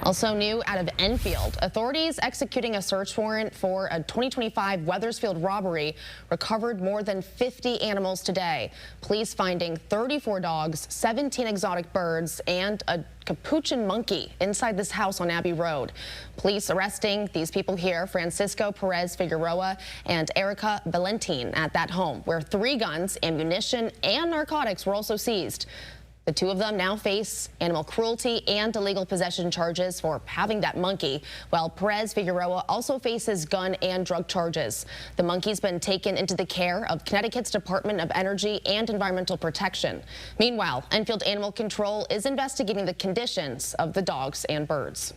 Also new out of Enfield, authorities executing a search warrant for a 2025 Wethersfield robbery recovered more than 50 animals today. Police finding 34 dogs, 17 exotic birds, and a capuchin monkey inside this house on Abbey Road. Police arresting these people here, Francisco Perez Figueroa and Erica Valentin, at that home, where 3 guns, ammunition, and narcotics were also seized. The 2 of them now face animal cruelty and illegal possession charges for having that monkey, while Perez Figueroa also faces gun and drug charges. The monkey's been taken into the care of Connecticut's Department of Energy and Environmental Protection. Meanwhile, Enfield Animal Control is investigating the conditions of the dogs and birds.